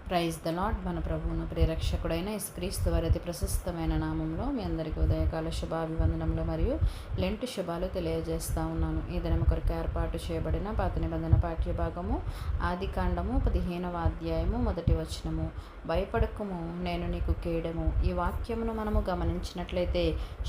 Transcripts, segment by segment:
Praise the lord. మన ప్రభువును ప్రియరక్షకుడైన యేసుక్రీస్తు వారి అతి ప్రశస్తమైన నామంలో మీ అందరికీ ఉదయకాల శుభాభివందనములు మరియు లెంట్ శుభాలు తెలియజేస్తా ఉన్నాను. ఈ దినం కొరకు ఏర్పాటు చేయబడిన పాత నిబంధన పాఠ్య భాగము ఆదికాండము 15వ అధ్యాయము 1వ వచనము. భయపడకుము, నేను నీకు కేడము. ఈ వాక్యమును మనము గమనించినట్లయితే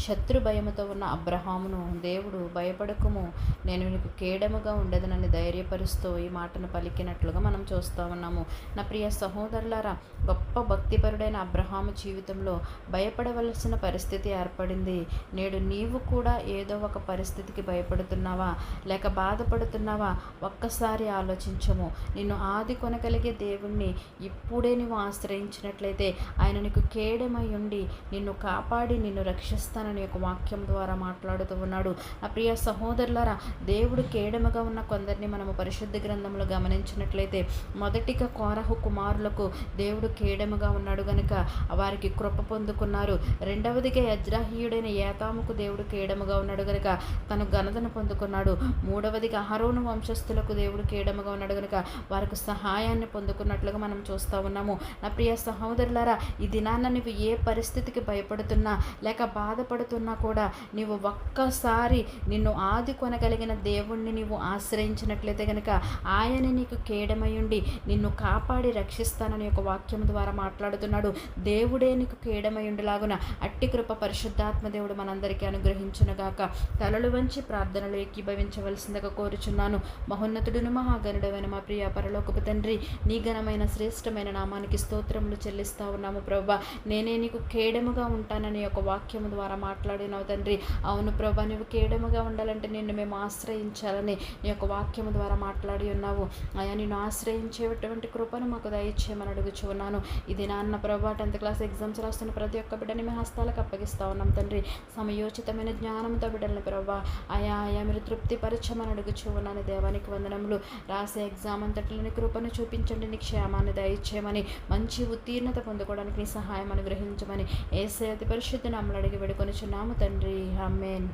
శత్రు భయముతో ఉన్న అబ్రహామును దేవుడు భయపడకుము, నేను నీకు కేడముగా ఉండదనని ధైర్యపరుస్తూ ఈ మాటను పలికినట్లుగా మనం చూస్తూ ఉన్నాము. నా ప్రియ సహోదరులారా, గొప్ప భక్తిపరుడైన అబ్రహాము జీవితంలో భయపడవలసిన పరిస్థితి ఏర్పడింది. నేడు నీవు కూడా ఏదో ఒక పరిస్థితికి భయపడుతున్నావా లేక బాధపడుతున్నావా? ఒక్కసారి ఆలోచించము. నిన్ను ఆది కొనగలిగే దేవుణ్ణి ఇప్పుడే నువ్వు ఆశ్రయించినట్లయితే ఆయన నీకు కేడమై ఉండి నిన్ను కాపాడి నిన్ను రక్షిస్తానని ఒక వాక్యం ద్వారా మాట్లాడుతూ ఉన్నాడు. నా ప్రియ సహోదరులారా, దేవుడు కేడముగా ఉన్న కొందరిని మనము పరిశుద్ధ గ్రంథంలో గమనించినట్లయితే మొదటిగా కోరహు కుమారులకు దేవుడు కేడముగా ఉన్నాడు గనుక వారికి కృప పొందుకున్నారు. రెండవదిగా యజ్రాహీయుడైన ఏతాముకు దేవుడు కేడముగా ఉన్నాడు గనుక తను ఘనతను పొందుకున్నాడు. మూడవదిగా అహరోను వంశస్థులకు దేవుడు కేడముగా ఉన్నాడు గనుక వారికి సహాయాన్ని పొందుకున్నట్లుగా మనం చూస్తూ ఉన్నాము. నా ప్రియ సహోదరులారా, ఈ దినాన్న నువ్వు ఏ పరిస్థితికి భయపడుతున్నా లేక బాధపడుతున్నా కూడా నీవు ఒక్కసారి నిన్ను ఆది కొనగలిగిన దేవుణ్ణి నీవు ఆశ్రయించినట్లయితే కనుక ఆయన నీకు కేడమై ఉండి నిన్ను కాపాడి రక్షిస్తానని ఒక వాక్యం ద్వారా మాట్లాడుతున్నాడు. దేవుడే నీకు కేడమై ఉండేలాగున అట్టి కృప పరిశుద్ధాత్మ దేవుడు మనందరికీ అనుగ్రహించునుగాక. తలలు వంచి ప్రార్థనలు ఏకీభవించవలసిందిగా కోరుచున్నాను. మహోన్నతుడును మహాగణుడమైన మా ప్రియ పరలోకపు తండ్రి, నీ ఘనమైన శ్రేష్టమైన నామానికి స్తోత్రములు చెల్లిస్తా ఉన్నాము ప్రభువా. నేనే నీకు కేడముగా ఉంటానని ఒక వాక్యము ద్వారా మాట్లాడినావు తండ్రి. అవును ప్రభా, నువ్వు కేడముగా ఉండాలంటే నిన్ను మేము ఆశ్రయించాలని నీ యొక్క వాక్యము ద్వారా మాట్లాడి ఉన్నావు. అయా, నిన్ను ఆశ్రయించేటువంటి కృపను మాకు దయచేయమని అడుగుచున్నాను. ఇది నాన్న ప్రభా, 10th క్లాస్ ఎగ్జామ్స్ రాస్తున్న ప్రతి ఒక్క బిడ్డని మీ హస్తాలకు అప్పగిస్తా ఉన్నాం తండ్రి. సమయోచితమైన జ్ఞానంతో బిడ్డలని ప్రభా ఆయా మీరు తృప్తిపరచమని అడుగుచున్నాను. దేవానికి వందనములు. రాసే ఎగ్జామ్ అంతట్లోని కృపను చూపించండి, నీ క్షేమాన్ని దయచేయమని, మంచి ఉత్తీర్ణత పొందుకోవడానికి నీ సహాయం అనుగ్రహించమని యేసయ్య అతి పరిశుద్ధ నామములో అడిగి వేడుకొనుచున్నాము తండ్రి. ఆమేన్.